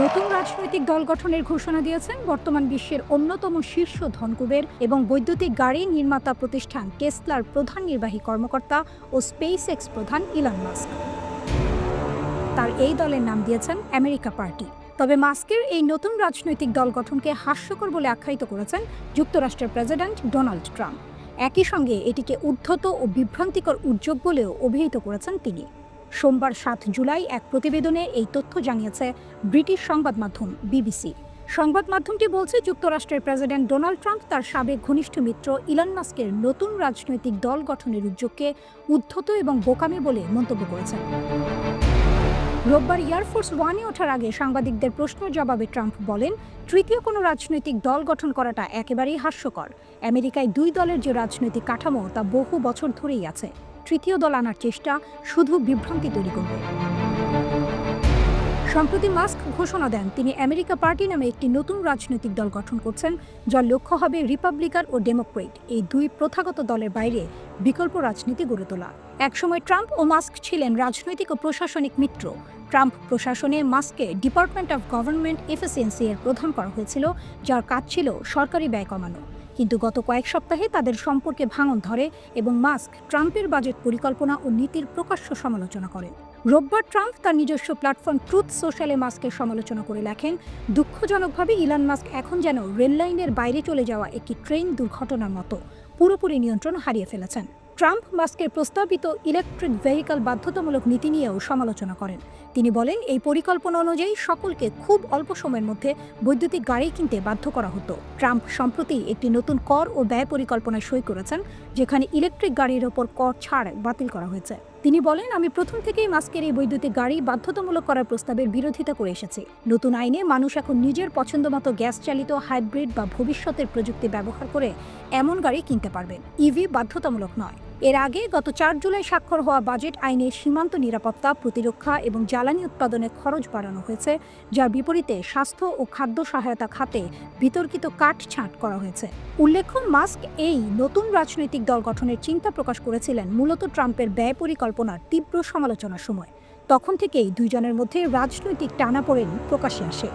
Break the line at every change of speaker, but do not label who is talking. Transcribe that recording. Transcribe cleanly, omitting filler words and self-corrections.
নতুন রাজনৈতিক দল গঠনের ঘোষণা দিয়েছেন বর্তমান বিশ্বের অন্যতম শীর্ষ ধনকুবের এবং বৈদ্যুতিক গাড়ি নির্মাতা প্রতিষ্ঠান টেসলার প্রধান নির্বাহী কর্মকর্তা ও স্পেস এক্স প্রধান ইলন মাস্ক। তার এই দলের নাম দিয়েছেন আমেরিকা পার্টি। তবে মাস্কের এই নতুন রাজনৈতিক দল গঠনকে হাস্যকর বলে আখ্যায়িত করেছেন যুক্তরাষ্ট্রের প্রেসিডেন্ট ডোনাল্ড ট্রাম্প। একই সঙ্গে এটিকে উদ্ধত ও বিভ্রান্তিকর উদ্যোগ বলেও অভিহিত করেছেন তিনি। সোমবার ৭ জুলাই এক প্রতিবেদনে এই তথ্য জানিয়েছে ব্রিটিশ সংবাদ মাধ্যম বিবিসি। সংবাদ মাধ্যমটি বলছে, যুক্তরাষ্ট্রের প্রেসিডেন্ট ডোনাল্ড ট্রাম্প তার সাবেক ঘনিষ্ঠ মিত্র ইলন মাস্কের নতুন রাজনৈতিক দল গঠনের উদ্যোগকে উদ্ধত এবং বোকামি বলে মন্তব্য করেছেন। রোববার এয়ারফোর্স ওয়ানে ওঠার আগে সাংবাদিকদের প্রশ্নের জবাবে ট্রাম্প বলেন, তৃতীয় কোনো রাজনৈতিক দল গঠন করাটা একেবারেই হাস্যকর। আমেরিকায় দুই দলের যে রাজনৈতিক কাঠামো তা বহু বছর ধরেই আছে। তৃতীয় দল আনার চেষ্টা শুধু বিভ্রান্তি তৈরি করবে। সম্প্রতি মাস্ক ঘোষণা দেন তিনি আমেরিকা পার্টি নামে একটি নতুন রাজনৈতিক দল গঠন করছেন, যার লক্ষ্য হবে রিপাবলিকান ও ডেমোক্রেট এই দুই প্রথাগত দলের বাইরে বিকল্প রাজনীতি গড়ে তোলা। একসময় ট্রাম্প ও মাস্ক ছিলেন রাজনৈতিক ও প্রশাসনিক মিত্র। ট্রাম্প প্রশাসনে মাস্ককে ডিপার্টমেন্ট অফ গভর্নমেন্ট এফিসিয়েন্সি এর প্রধান করা হয়েছিল, যার কাজ ছিল সরকারি ব্যয় কমানো। কিন্তু গত কয়েক সপ্তাহে তাদের সম্পর্কে ভাঙন ধরে এবং মাস্ক ট্রাম্পের বাজেট পরিকল্পনা ও নীতির প্রকাশ্য সমালোচনা করেন। রোববার ট্রাম্প তার নিজস্ব প্ল্যাটফর্ম ট্রুথ সোশ্যালে মাস্কের সমালোচনা করে লেখেন, দুঃখজনকভাবে ইলন মাস্ক এখন যেন রেললাইনের বাইরে চলে যাওয়া একটি ট্রেন দুর্ঘটনার মতো পুরোপুরি নিয়ন্ত্রণ হারিয়ে ফেলেছেন। ট্রাম্প মাস্কের প্রস্তাবিত ইলেকট্রিক ভেহিকল বাধ্যতামূলক নীতি নিয়েও সমালোচনা করেন। তিনি বলেন, এই পরিকল্পনা অনুযায়ী সকলকে খুব অল্প সময়ের মধ্যে বৈদ্যুতিক গাড়ি কিনতে বাধ্য করা হতো। ট্রাম্প সম্প্রতি একটি নতুন কর ও ব্যয় পরিকল্পনায় সই করেছেন, যেখানে ইলেকট্রিক গাড়ির ওপর কর ছাড় বাতিল করা হয়েছে। তিনি বলেন, আমি প্রথম থেকেই মাস্কের এই বৈদ্যুতিক গাড়ি বাধ্যতামূলক করার প্রস্তাবের বিরোধিতা করে এসেছি। নতুন আইনে মানুষ এখন নিজের পছন্দমতো গ্যাস চালিত, হাইব্রিড বা ভবিষ্যতের প্রযুক্তি ব্যবহার করে এমন গাড়ি কিনতে পারবেন। ইভি বাধ্যতামূলক নয়। এর আগে গত ৪ জুলাই স্বাক্ষর হওয়া বাজেট আইনে সীমান্ত নিরাপত্তা, প্রতিরক্ষা এবং জ্বালানি উৎপাদনের খরচ বাড়ানো হয়েছে, যার বিপরীতে স্বাস্থ্য ও খাদ্য সহায়তা খাতে বিতর্কিত কাটছাঁট করা হয়েছে। উল্লেখ্য, মাস্ক এই নতুন রাজনৈতিক দল গঠনের চিন্তা প্রকাশ করেছিলেন মূলত ট্রাম্পের ব্যয় পরিকল্পনার তীব্র সমালোচনার সময়। তখন থেকেই দুইজনের মধ্যে রাজনৈতিক টানাপোড়েন প্রকাশ্যে আসে।